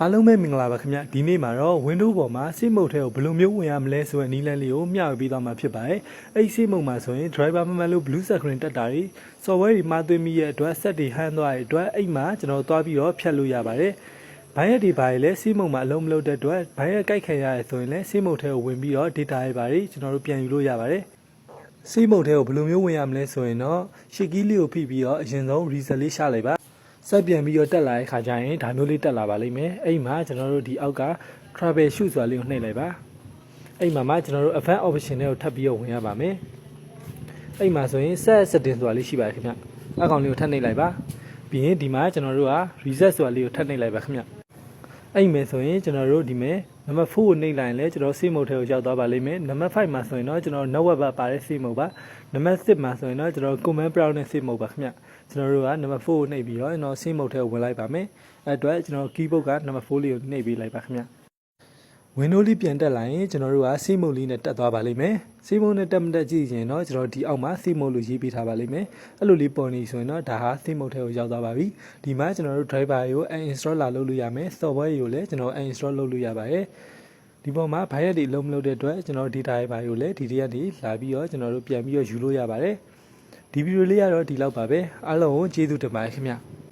အားလုံးပဲမင်္ဂလာပါခင်ဗျဒီနေ့မှာတော့ Windows ပေါ်မှာ Safe Mode ထဲကိုဘယ်လိုမျိုးဝင်ရမလဲဆိုတဲ့နည်းလမ်းလေးကိုမျှဝေပေးသွားမှာဖြစ်ပါတယ်အဲ့ဒီ Safe Mode မှာဆိုရင် driver မှန်မှန်လို့ blue screen တက်တာတွေ software တွေမှာသွင်းမိရဲ့အတွက် set တွေဟန်းသွားတဲ့အတွက်အဲ့မှာကျွန်တော်သွားပြီးတော့ဖြတ်လို့ရပါတယ်ဘိုင်းရက်တွေဘာတွေလဲ Safe Mode မှာအလုံးမလုံးတဲ့အတွက်ဘိုင်းရက်ကြိုက်ခံရတယ်ဆိုရင်လည်း Safe Mode ထဲကိုဝင်ပြီးတော့ data တွေဘာတွေကျွန်တော်တို့ပြန်ယူလို့ရပါတယ်Safe Mode ထဲကိုဘယ်လိုမျိုးဝင်ရမလဲဆိုရင်တော့ Shift key လေးကိုဖိပြီးတော့အရင်ဆုံး reset လေးရှာလိုက်ပါဆက်ပြန်ပြီးတော့တက်လာတဲ့ခါကျရင်ဒါမျိုးလေးတက်လာပါလိမ့်မယ်အဲ့မှာကျွန်တော်တို့ဒီအောက်က travel shoot ဆိုတာလေးကိုနှိပ်လိုက်ပါအဲ့မှာကျွန်တော်တို့ advanced option တွေကိုထပ်ပြီးတော့ဝင်ရပါမယ်အဲ့မှာဆိုရင် set setting ဆိုတာလေးရှိပါတယ်ခင်ဗျအကောင်လေးကိုထပ်နှိပ်လိုက်ပါပြီးရင်ဒီမှာကျွန်တော်တို့က reset ဆိုတာလေးကိုထပ်နှိပ်လိုက်ပါခင်ဗျအဲ့မယ်ဆိုရင်ကျွန်တော်တို့ဒီမဲ့နံပါတ်4ကိုနှိပ်လိုက်ရင်လည်းကျွန်တော် Safe Mode ထဲကိုရောက်သွားပါလိမ့်မယ်နံပါတ်5မှာဆိုရင်တော့ကျွန်တော် network ပါတဲ့ Safe Mode ပါနံပါတ်6မှာဆိုရင်တော့ကျွန်တော် command prompt နဲ့ Safe Mode ပါခင်ဗျကျွန်တော်တို့ကနံပါတ်4ကိုနှိပ်ပြီးတော့ကျွန်တော် Safe Mode ထဲကိုဝင်လိုက်ပါမယ်အဲ့အတွက်ကျွန်တော် keyboard ကနံပါတ်4လေးကိုနှိပ်ပေးလိုက်ပါခင်ဗျWindows လေးပြန်တက်လာရင်ကျွန်တော်တို့က Safe Mode လေးနဲ့တက်သွားပါလိမ့်မယ် Safe Mode နဲ့တက်မတက်ကြည့်ရင်တော့ကျွန်တော်ဒီအောက်မှာ Safe Mode လို့ရေးပေးထားပါလိမ့်မယ်အဲ့လိုလေးပေါ်နေဆိုရင်တော့ဒါဟာ Safe Mode ထဲကိုရောက်သွားပါပြီဒီမှာကျွန်တော်တို့ driver ကို uninstall လုပ်လို့ရမယ် software ကိုလည်းကျွန်တော် uninstall လုပ်လို့ရပါတယ်ဒီပေါ်မှာ virus တွေလုံးမလို့တဲ့အတွက်ကျွန်တော် data တွေဘာတွေကိုလည်းဒီတရက်တွေလာပြီးတော့ကျွန်တော်တို့ပြန်ပြီးတော့ယူလို့ရပါတယ်ဒီဗီဒီယိုလေးကတော့ဒီလောက်ပါပဲအားလုံးကိုကျေးဇူးတင်ပါတယ်ခင်ဗျ